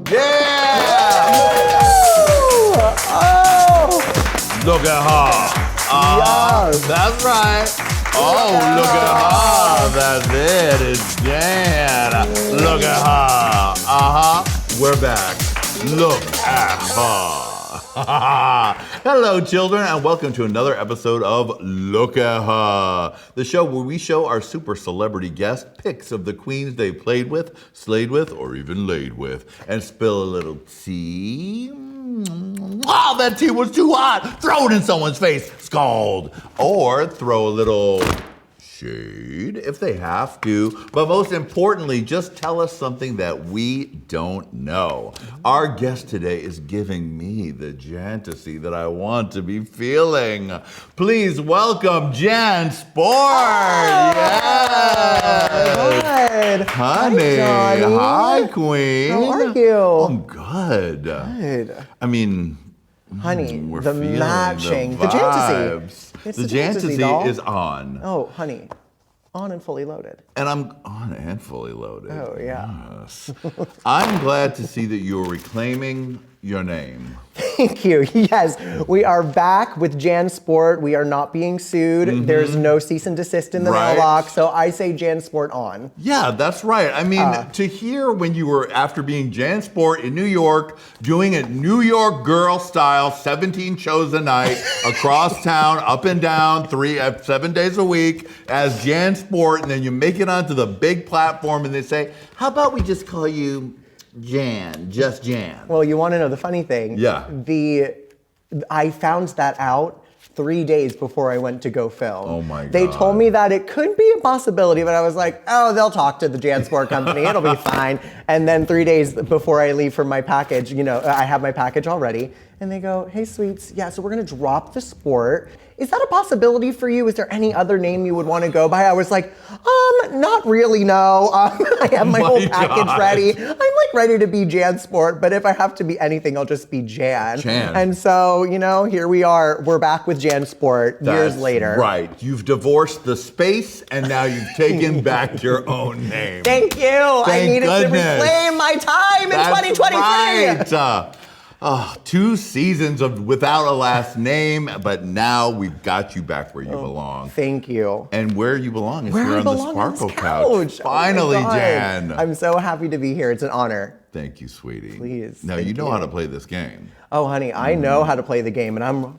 Yeah! Oh! Look at her. Yes. That's right. Oh, look at her. That's it. It's Jan. Look at her. We're back. Look at her. Hello, children, and welcome to another episode of Look at Her, the show where we show our super celebrity guests pics of the queens they played with, slayed with, or even laid with, and spill a little tea. Oh, that tea was too hot. Throw it in someone's face. Scald. Or throw a little shade if they have to. But most importantly, just tell us something that we don't know. Our guest today is giving me the fantasy that I want to be feeling. Please welcome Jan Sport. Yes. Good. Honey. Hi, Jonny. Hi, Qween. How are you? I'm good. Good. I mean, Honey, we're the feeling matching. the The fantasy. vibes. It's The the fantasy, fantasy doll. is on. Oh, honey. On and fully loaded. And I'm on and fully loaded. Oh, yeah. Yes. I'm glad to see that you're reclaiming your name. Thank you. Yes, we are back with Jan Sport. We are not being sued. There's no cease and desist in the Right. mailbox. So I say Jan Sport on. Yeah, that's right. I mean, to hear when you were, after being Jan Sport in New York, doing it New York girl style, 17 shows a night, across town, up and down, 7 days a week, as Jan Sport, and then you make it onto the big platform and they say, how about we just call you Jan, just Jan? Well, you want to know the funny thing? Yeah. I found that out 3 days before I went to go film. Oh my God. They told me that it could be a possibility, but I was like, oh, they'll talk to the Jan Sport company. It'll be fine. And then 3 days before I leave for my package, I have my package already. And they go, hey, sweets, yeah, so we're going to drop the sport. Is that a possibility for you? Is there any other name you would want to go by? I was like, not really, no. I have my whole package ready. I'm like ready to be Jan Sport, but if I have to be anything, I'll just be Jan. And so, here we are. We're back with Jan Sport years later. Right. You've divorced the space and now you've taken back your own name. Thank you. I needed to reclaim my time in 2023. Right. 2 seasons of without a last name, but now we've got you back where you belong. Thank you. And where you belong is Where here I on the belong Sparkle on this Couch. Finally, Oh my God. Jan. I'm so happy to be here. It's an honor. Thank you, sweetie. Please, Now, thank you know you. how to play this game. Oh, honey, I know how to play the game, and I'm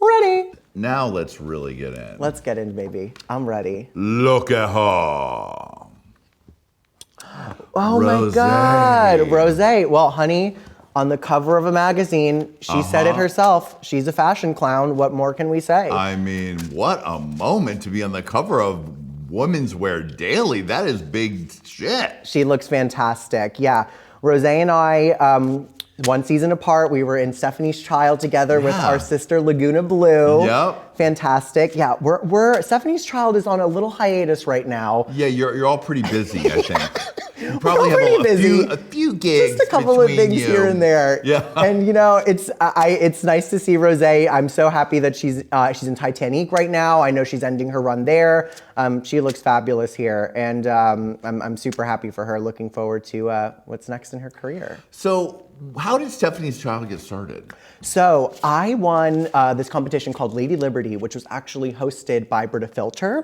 ready. Now let's really get in. Let's get in, baby. I'm ready. Look at her. Oh my God, Rosé. Well, honey, on the cover of a magazine, she said it herself. She's a fashion clown. What more can we say? I mean, what a moment to be on the cover of Women's Wear Daily. That is big shit. She looks fantastic. Yeah, Rosé and I, 1 season apart, we were in Stephanie's Child together with our sister Laguna Blue. Yep. Fantastic. Yeah, we're Stephanie's Child is on a little hiatus right now. Yeah, you're all pretty busy, I think. You probably We're have pretty a few gigs. Just a couple of between things you. here and there. Yeah. And it's nice to see Rosé. I'm so happy that she's in Titanic right now. I know she's ending her run there. She looks fabulous here, and I'm super happy for her. Looking forward to what's next in her career. So, how did Stephanie's Child get started? So I won this competition called Lady Liberty, which was actually hosted by Brita Filter.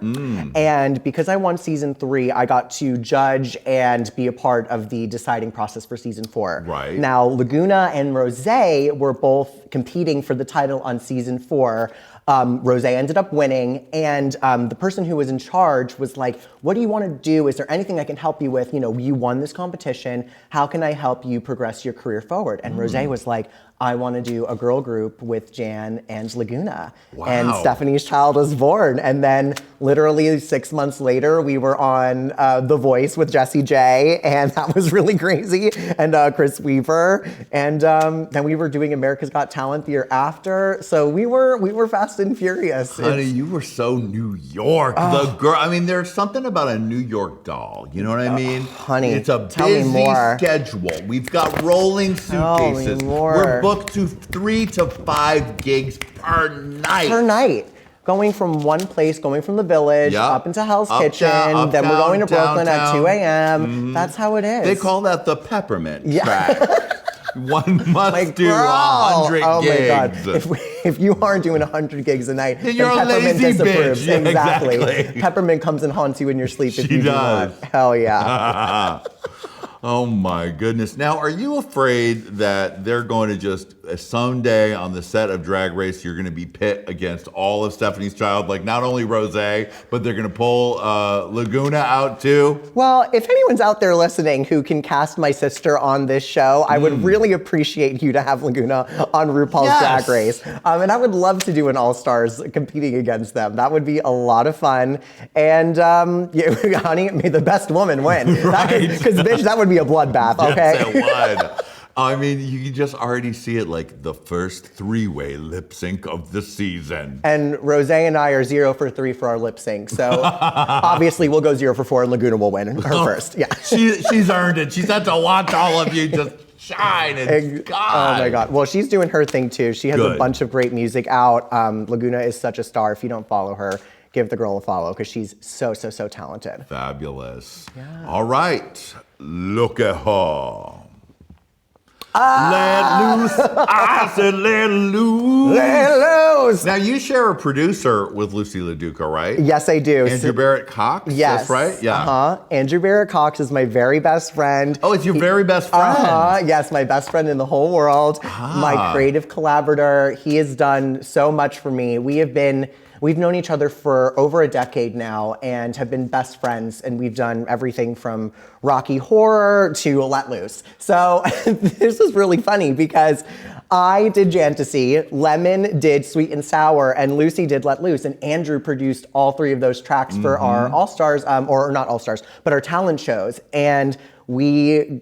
And because I won season 3, I got to judge and be a part of the deciding process for season 4. Right. Now, Laguna and Rosé were both competing for the title on season 4. Rosé ended up winning, and the person who was in charge was like, what do you want to do? Is there anything I can help you with? You won this competition. How can I help you progress your career forward? And Rosé was like, I want to do a girl group with Jan and Laguna. Wow. And Stephanie's Child was born. And then literally 6 months later, we were on The Voice with Jessie J, and that was really crazy, and Chris Weaver. And then we were doing America's Got Talent the year after. So we were fast and furious. Honey, you were so New York. The girl, I mean, there's something about a New York doll. You know what I mean? Honey, it's a tell me busy more. schedule. We've got rolling suitcases. Tell me more. We're booked to 3 to 5 gigs per night. Per night. going from one place, going from the Village up into Hell's Kitchen, then we're going to Brooklyn at 2 a.m. That's how it is. They call that the peppermint track. One must do 100 oh gigs. My God. If you aren't doing 100 gigs a night, then you're Peppermint a lazy disapproves. bitch. Exactly. Peppermint comes and haunts you in your sleep if you do not. Hell yeah. Oh my goodness. Now, are you afraid that they're going to just someday on the set of Drag Race, you're going to be pit against all of Stephanie's Child, like not only Rosé, but they're going to pull Laguna out too? Well, if anyone's out there listening who can cast my sister on this show, I would really appreciate you to have Laguna on RuPaul's Drag Race. And I would love to do an All-Stars competing against them. That would be a lot of fun. And honey, may the best woman win. Because bitch, that would be a bloodbath, okay? Yes, it would. I mean, you can just already see it like the first three-way lip sync of the season. And Rosé and I are 0 for 3 for our lip sync. So obviously we'll go 0 for 4 and Laguna will win her first. Yeah. She's earned it. She's had to watch all of you just shine and God. Oh my God. Well, she's doing her thing too. She has a bunch of great music out. Laguna is such a star. If you don't follow her, give the girl a follow because she's so talented. Fabulous. Yeah. All right. Look at her. Let loose. I said let loose. Let loose. Now, you share a producer with Loosey Laduca, right? Yes, I do. Andrew Barrett Cox? Yes. That's right? Yeah. Andrew Barrett Cox is my very best friend. Oh, it's your very best friend? Yes, my best friend in the whole world. My creative collaborator. He has done so much for me. We've known each other for over a decade now and have been best friends, and we've done everything from Rocky Horror to Let Loose. So this is really funny because I did Jantasy, Lemon did Sweet and Sour, and Loosey did Let Loose, and Andrew produced all 3 of those tracks for our All-Stars, or not All-Stars, but our talent shows. And we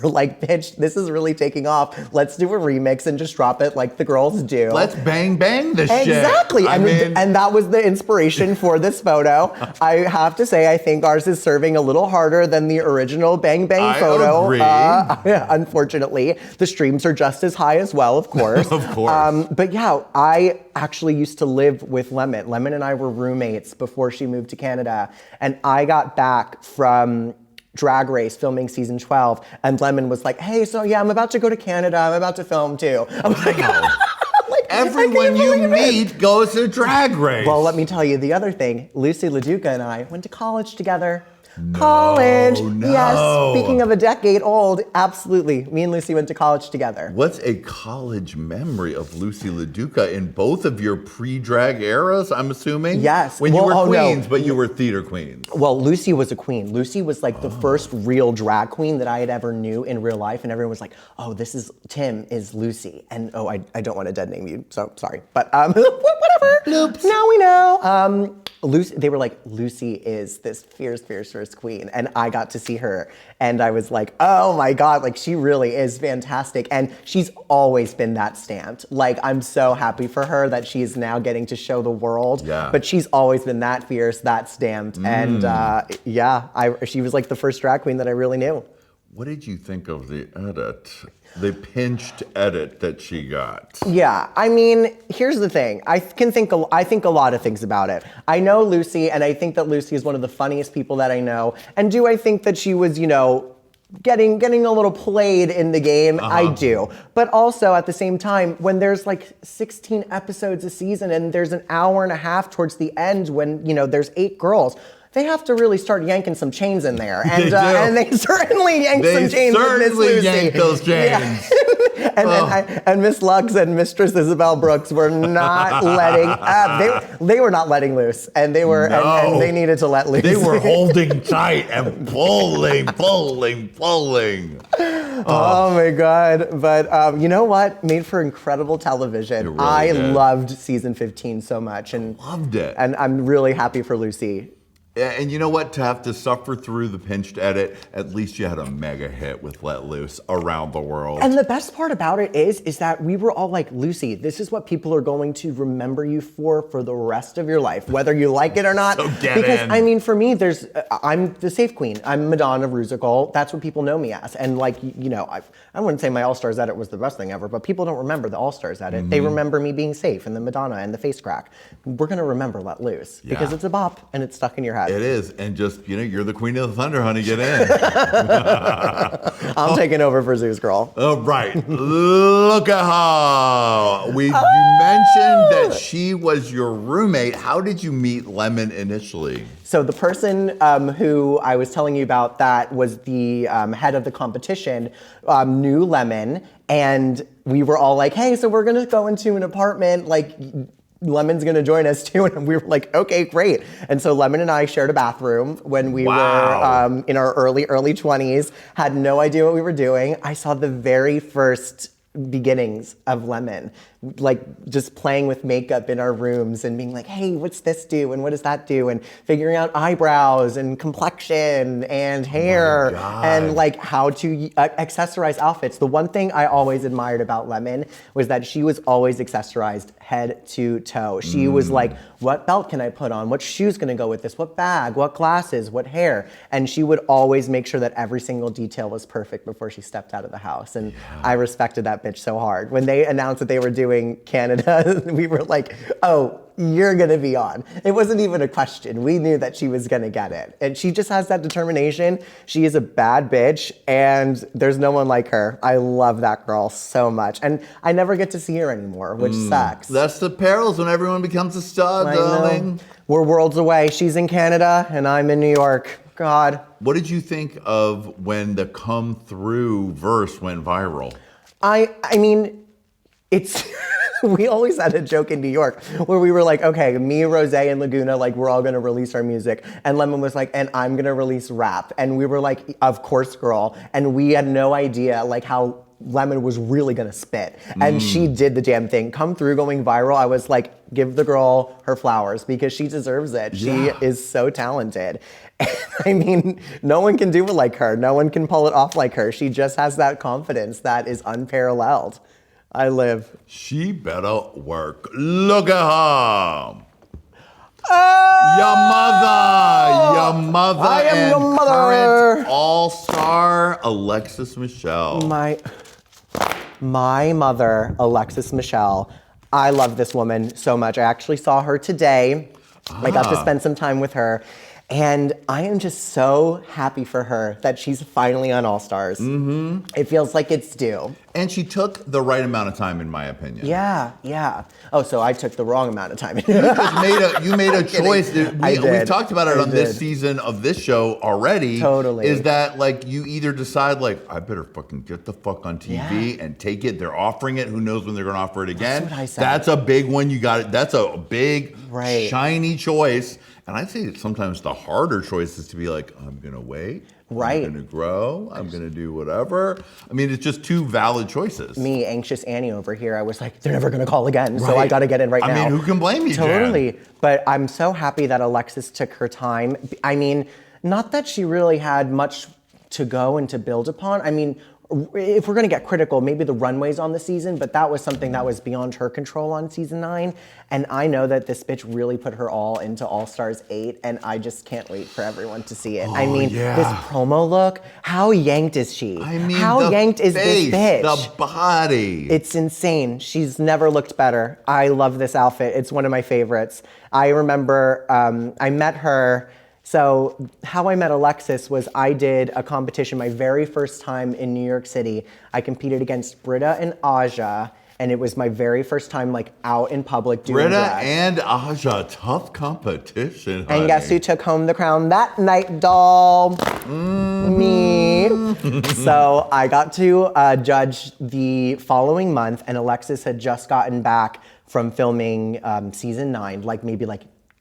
were like, bitch, this is really taking off. Let's do a remix and just drop it like the girls do. Let's bang this shit. Exactly. And that was the inspiration for this photo. I have to say, I think ours is serving a little harder than the original bang photo. Agree. Unfortunately, the streams are just as high as well, of course. Of course. But yeah, I actually used to live with Lemon. Lemon and I were roommates before she moved to Canada. And I got back from Drag Race filming season 12, and Lemon was like, hey, so yeah, I'm about to go to Canada. I'm about to film too. I was like, everyone you meet goes to Drag Race. Well, let me tell you the other thing. Loosey Laduca and I went to college together. College. No. Yes. Speaking of a decade old, absolutely. Me and Loosey went to college together. What's a college memory of Loosey Laduca in both of your pre-drag eras, I'm assuming? Yes. When you were queens, but you were theater queens. Well, Loosey was a queen. Loosey was like the first real drag queen that I had ever knew in real life. And everyone was like, oh, Tim is Loosey. And oh, I don't want to dead name you, so sorry. But whatever. Oops. Now we know. They were like, Loosey is this fierce queen. And I got to see her. And I was like, oh my God, like she really is fantastic. And she's always been that stamped. Like, I'm so happy for her that she's now getting to show the world. Yeah. But she's always been that fierce, that stamped. And she was like the first drag queen that I really knew. What did you think of the edit? The pinched edit that she got. Yeah, I mean, here's the thing. I think a lot of things about it. I know Loosey, and I think that Loosey is one of the funniest people that I know. And do I think that she was, getting a little played in the game? I do. But also at the same time, when there's like 16 episodes a season and there's an hour and a half towards the end when, there's 8 girls, they have to really start yanking some chains in there. And they certainly yanked some chains with Miss Loosey. Yanked those chains. Yeah. And Miss Lux and Mistress Isabel Brooks were not letting up. They were not letting loose. And they were and they needed to let loose. They were holding tight and pulling. Oh my God. But you know what? Made for incredible television. Really I did. loved season 15 so much. And Loved it. And I'm really happy for Loosey. And you know what? To have to suffer through the pinched edit, at least you had a mega hit with Let Loose around the world. And the best part about it is that we were all like, Loosey, this is what people are going to remember you for the rest of your life, whether you like it or not. So get because in. I mean, for me, I'm the safe queen. I'm Madonna Rusical. That's what people know me as. And like, you know, I wouldn't say my All Stars edit was the best thing ever, but people don't remember the All Stars edit. They remember me being safe and the Madonna and the face crack. We're gonna remember Let Loose because it's a bop and it's stuck in your head. It is, and just, you know, you're the queen of the thunder, honey, get in. I'm taking over for Zeus Girl. Oh, right. Look at her. You mentioned that she was your roommate. How did you meet Lemon initially? So the person who I was telling you about that was the head of the competition knew Lemon, and we were all like, hey, so we're gonna go into an apartment, like, Lemon's gonna join us too, and we were like, okay, great. And so Lemon and I shared a bathroom when we were in our early 20s, had no idea what we were doing. I saw the very first beginnings of Lemon, like just playing with makeup in our rooms and being like, hey, what's this do? And what does that do? And figuring out eyebrows and complexion and hair and like how to accessorize outfits. The one thing I always admired about Lemon was that she was always accessorized head to toe. She was like, what belt can I put on? What shoe's gonna go with this? What bag? What glasses? What hair? And she would always make sure that every single detail was perfect before she stepped out of the house. And I respected that bitch so hard. When they announced that they were doing Canada, we were like, oh, you're gonna be on. It wasn't even a question. We knew that she was gonna get it. And she just has that determination. She is a bad bitch, and there's no one like her. I love that girl so much. And I never get to see her anymore, which sucks. That's the perils when everyone becomes a stud, darling. We're worlds away. She's in Canada, and I'm in New York. God. What did you think of when the Come Through verse went viral? I mean, it's... We always had a joke in New York where we were like, okay, me, Rose, and Laguna, like, we're all gonna release our music. And Lemon was like, and I'm gonna release rap. And we were like, of course, girl. And we had no idea, like, how Lemon was really gonna spit. And she did the damn thing. Come Through going viral, I was like, give the girl her flowers because she deserves it. She is so talented. I mean, no one can do it like her. No one can pull it off like her. She just has that confidence that is unparalleled. I live. She better work. Look at her. Your mother I am and your mother. Current all-star Alexis Michelle. My mother, Alexis Michelle. I love this woman so much. I actually saw her today. I got to spend some time with her. And I am just so happy for her that she's finally on All Stars. It feels like it's due. And she took the right amount of time, in my opinion. Yeah. Oh, so I took the wrong amount of time. You made a choice. We've talked about it on this season of this show already. Totally. Is that like you either decide like, I better fucking get the fuck on TV and take it. They're offering it. Who knows when they're going to offer it again? That's what I said. That's a big one. You got it. That's a big, shiny choice. And I'd say that sometimes the harder choice is to be like, I'm going to wait. Right. I'm going to grow. I'm going to do whatever. I mean, it's just two valid choices. Me, anxious Annie over here, I was like, they're never going to call again, so I got to get in now. I mean, who can blame you, Totally. Jen? But I'm so happy that Alexis took her time. I mean, not that she really had much to go and to build upon. I mean, if we're going to get critical, maybe the runways on the season, but that was something that was beyond her control on season 9. And I know that this bitch really put her all into All Stars 8, and I just can't wait for everyone to see it. I mean, this promo look, how yanked is she? I mean, how yanked is this bitch? The body. It's insane. She's never looked better. I love this outfit. It's one of my favorites. I remember I met her. So how I met Alexis was I did a competition my very first time in New York City. I competed against Britta and Aja, and it was my very first time like out in public doing Britta drag. and Aja, tough competition, honey. And guess who took home the crown that night, doll? Me. So I got to judge the following month, and Alexis had just gotten back from filming season 9, maybe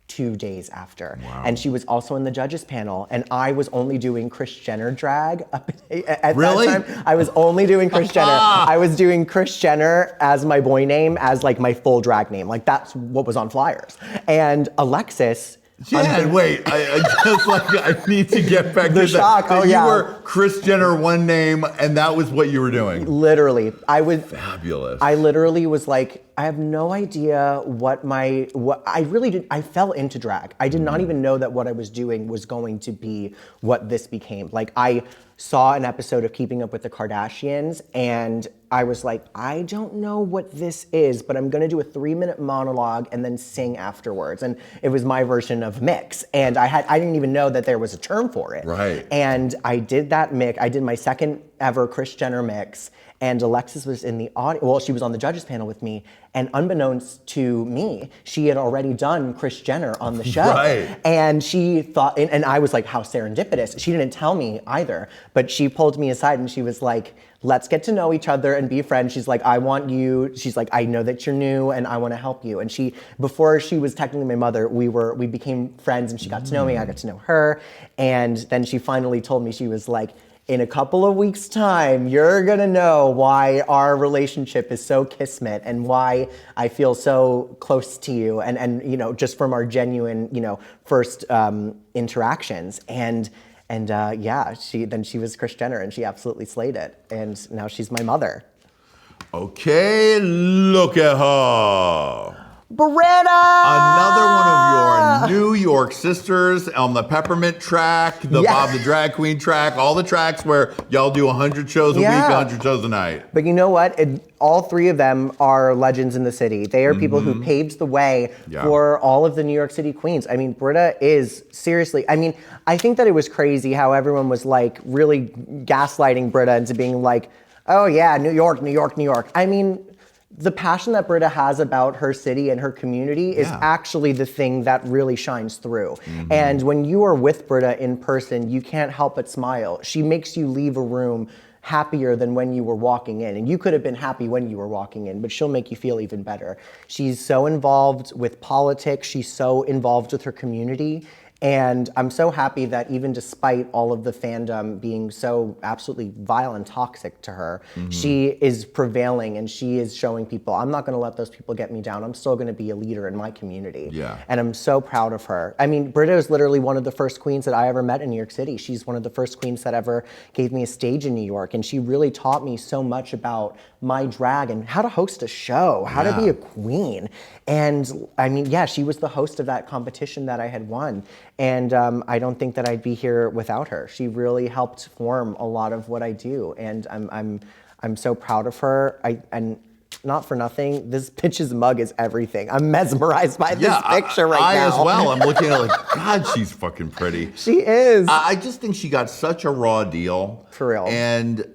2 days after. Wow. And she was also in the judges panel, and I was only doing Kris Jenner drag at Really? that time. I was only doing Kris Jenner. I was doing Kris Jenner as my boy name, as my full drag name. That's what was on flyers. And Alexis Jan, wait, I just I need to get back to the shock. That oh, yeah. You were Kris Jenner, one name, and that was what you were doing. Literally. Fabulous. I literally was like, I have no idea what I really did. I fell into drag. I did not even know that what I was doing was going to be what this became. Like, I saw an episode of Keeping Up with the Kardashians, and I was like, I don't know what this is, but I'm gonna do a 3-minute monologue and then sing afterwards. And it was my version of mix. And I didn't even know that there was a term for it. Right. And I did that mix. I did my second ever Kris Jenner mix. And Alexis was in the audience. Well, she was on the judges panel with me, and unbeknownst to me, she had already done Kris Jenner on the show. Right. And she thought, and I was like, how serendipitous. She didn't tell me either, but she pulled me aside and she was like, let's get to know each other and be friends. She's like, I want you. She's like, I know that you're new and I want to help you. And before she was technically my mother, we became friends, and she got to know me, I got to know her. And then she finally told me, she was like, in a couple of weeks' time, you're gonna know why our relationship is so kismet and why I feel so close to you, and just from our genuine, first interactions. And yeah, she was Kris Jenner, and she absolutely slayed it. And now she's my mother. Okay, look at her. Britta! Another one of your New York sisters on the Peppermint track, the Bob the Drag Queen track, all the tracks where y'all do 100 shows a week, 100 shows a night. But you know what? All three of them are legends in the city. They are people who paved the way for all of the New York City queens. I mean, Britta is seriously, I think that it was crazy how everyone was like really gaslighting Britta into being like, oh yeah, New York, New York, New York. The passion that Britta has about her city and her community is actually the thing that really shines through. And when you are with Britta in person, you can't help but smile. She makes you leave a room happier than when you were walking in. And you could have been happy when you were walking in, but she'll make you feel even better. She's so involved with politics. She's so involved with her community. And I'm so happy that even despite all of the fandom being so absolutely vile and toxic to her, she is prevailing and she is showing people, I'm not gonna let those people get me down. I'm still gonna be a leader in my community. Yeah. And I'm so proud of her. Britta is literally one of the first queens that I ever met in New York City. She's one of the first queens that ever gave me a stage in New York. And she really taught me so much about my drag and how to host a show, how to be a queen. And she was the host of that competition that I had won. And I don't think that I'd be here without her. She really helped form a lot of what I do, and I'm so proud of her. And not for nothing, this bitch's mug is everything. I'm mesmerized by this picture right now. I as well. I'm looking at it like, God, she's fucking pretty. She is. I just think she got such a raw deal. For real. And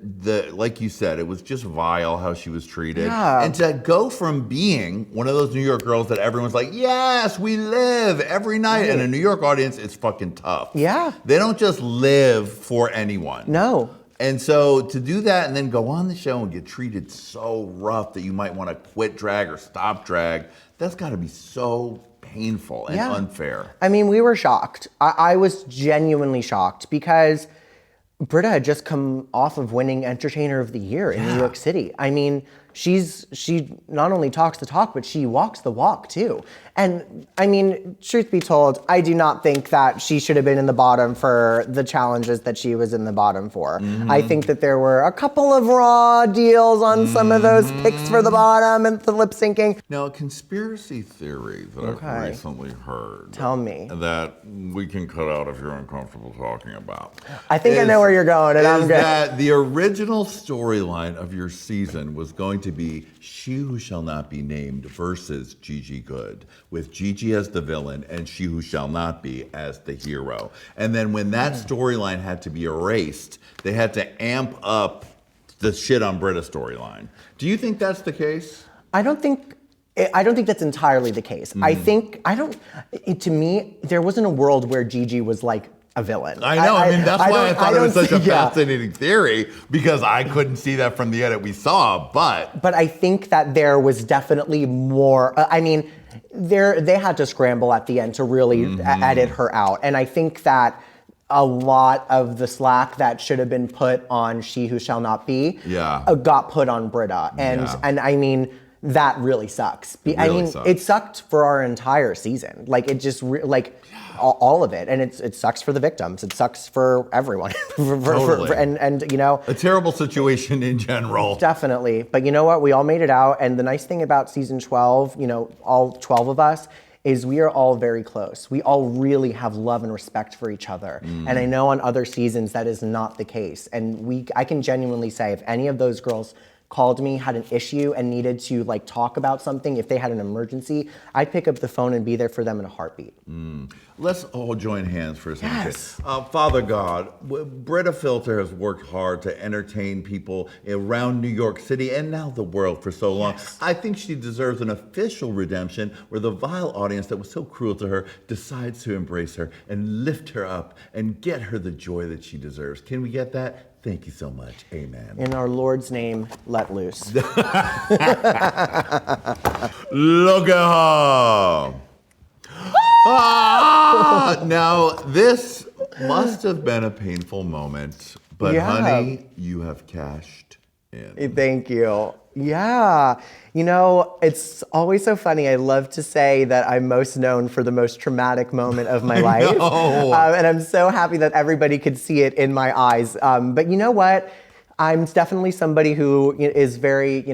like you said, it was just vile how she was treated. Yeah. And to go from being one of those New York girls that everyone's like, yes, we live every night. Right. And a New York audience, it's fucking tough. Yeah. They don't just live for anyone. No. And so to do that and then go on the show and get treated so rough that you might want to quit drag or stop drag, that's got to be so painful and unfair. We were shocked. I was genuinely shocked because Britta had just come off of winning Entertainer of the Year in New York City. She not only talks the talk, but she walks the walk too. And truth be told, I do not think that she should have been in the bottom for the challenges that she was in the bottom for. I think that there were a couple of raw deals on some of those picks for the bottom and the lip syncing. Now, a conspiracy theory that I've recently heard. Tell me. That we can cut out if you're uncomfortable talking about. I think I know where you're going, and I'm good. That the original storyline of your season was going to be She Who Shall Not Be Named versus Gigi Good, with Gigi as the villain and She Who Shall Not Be as the hero. And then when that storyline had to be erased, they had to amp up the shit on Britta's storyline. Do you think that's the case? I don't think that's entirely the case. To me, there wasn't a world where Gigi was like a villain. I know. That's why I thought it was such a fascinating theory, because I couldn't see that from the edit we saw. But I think that there was definitely more. They had to scramble at the end to really edit her out, and I think that a lot of the slack that should have been put on She Who Shall Not Be got put on Britta, and that really sucks. I Really mean, sucks. it sucked for our entire season. Like it just all of it, and it sucks for the victims. It sucks for everyone. Totally. And you know, A terrible situation in general. definitely. But you know what? We all made it out. And the nice thing about season 12, you know, all 12 of us, is we are all very close. We all really have love and respect for each other. And I know on other seasons that is not the case. And I can genuinely say if any of those girls called me, had an issue, and needed to like talk about something, if they had an emergency, I'd pick up the phone and be there for them in a heartbeat. Let's all join hands for a second. Yes. Father God, Brita Filter has worked hard to entertain people around New York City and now the world for so long. Yes. I think she deserves an official redemption where the vile audience that was so cruel to her decides to embrace her and lift her up and get her the joy that she deserves. Can we get that? Thank you so much. Amen. In our Lord's name, let loose. Look at her. Now, this must have been a painful moment, but Yeah. honey, you have cashed in. Thank you. Yeah. You know, it's always so funny. I love to say that I'm most known for the most traumatic moment of my life. And I'm so happy that everybody could see it in my eyes. But you know what? I'm definitely somebody who is very,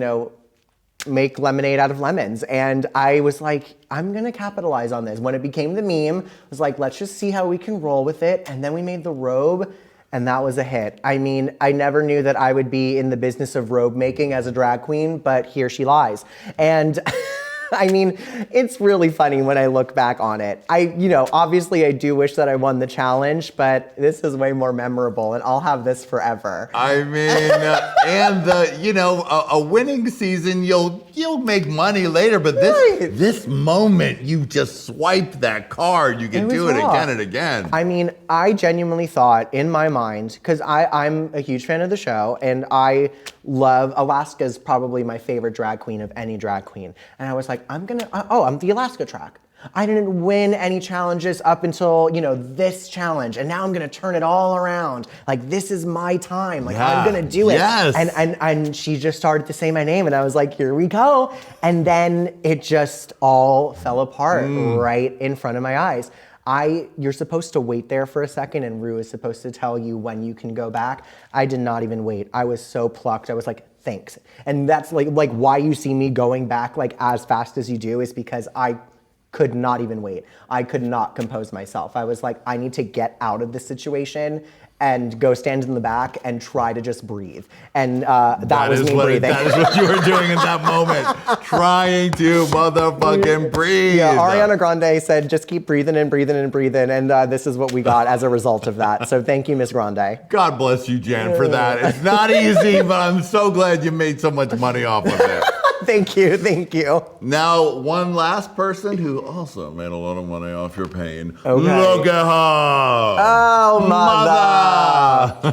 make lemonade out of lemons. And I was like, I'm going to capitalize on this. When it became the meme, I was like, let's just see how we can roll with it. And then we made the robe. And that was a hit. I mean, I never knew that I would be in the business of robe making as a drag queen, but here she lies. And I mean, it's really funny when I look back on it. Obviously I do wish that I won the challenge, but this is way more memorable and I'll have this forever. I mean, a winning season, you'll make money later, but this moment, you just swiped that card. You can do it again and again. I mean, I genuinely thought in my mind, because I'm a huge fan of the show and I love, Alaska's probably my favorite drag queen of any drag queen. And I was like, I'm the Alaska track. I didn't win any challenges up until, this challenge. And now I'm going to turn it all around. Like, this is my time. Like, I'm going to do it. Yes. And she just started to say my name. And I was like, here we go. And then it just all fell apart right in front of my eyes. You're supposed to wait there for a second and Rue is supposed to tell you when you can go back. I did not even wait. I was so plucked. I was like, thanks. And that's like why you see me going back like as fast as you do is because I could not even wait. I could not compose myself. I was like, I need to get out of this situation and go stand in the back and try to just breathe. And that was me breathing. That is what you were doing in that moment. Trying to motherfucking breathe. Yeah, Ariana Grande said, just keep breathing and breathing and breathing. And this is what we got as a result of that. So thank you, Miss Grande. God bless you, Jan, for that. It's not easy, but I'm so glad you made so much money off of it. Thank you. Now, one last person who also made a lot of money off your pain. Okay. Look at her. Oh, mother.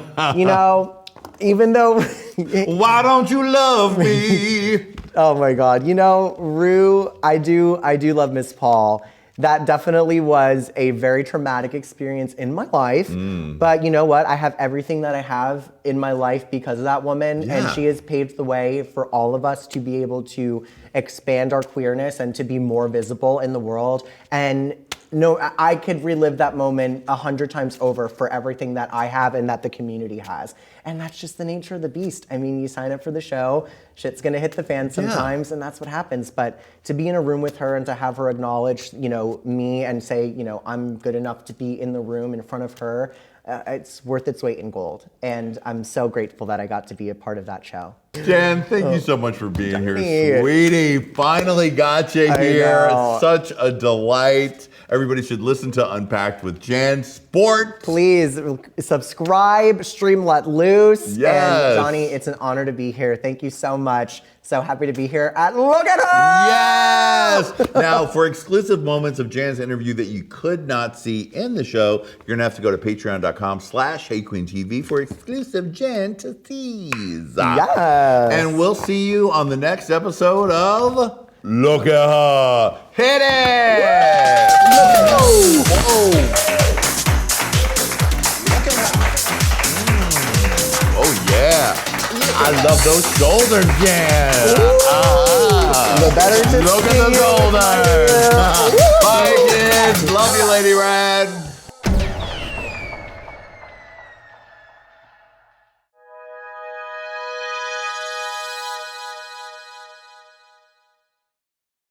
Even though... Why don't you love me? Oh my God. Rue, I do love Miss Paul. That definitely was a very traumatic experience in my life. But you know what? I have everything that I have in my life because of that woman. Yeah. And she has paved the way for all of us to be able to expand our queerness and to be more visible in the world. And no, I could relive that moment 100 times over for everything that I have and that the community has. And that's just the nature of the beast. I mean, you sign up for the show, shit's gonna hit the fan sometimes, and that's what happens. But to be in a room with her and to have her acknowledge, me and say, I'm good enough to be in the room in front of her, it's worth its weight in gold. And I'm so grateful that I got to be a part of that show. Jan, thank you so much for being here, sweetie. Finally got you here. Such a delight. Everybody should listen to Unpacked with Jan Sport. Please subscribe, stream Let Loose. Yes. And Jonny, it's an honor to be here. Thank you so much. So happy to be here at Look at Her! Yes! Now, for exclusive moments of Jan's interview that you could not see in the show, you're going to have to go to patreon.com/HeyQueenTV for exclusive Jan to tease. Yes. And we'll see you on the next episode of Look at Her. Hit it! Whoa. Whoa. Oh, yeah. I love those shoulders, Jan. Yes. Look at the shoulders. Bye, kids. Love you, Lady Ray.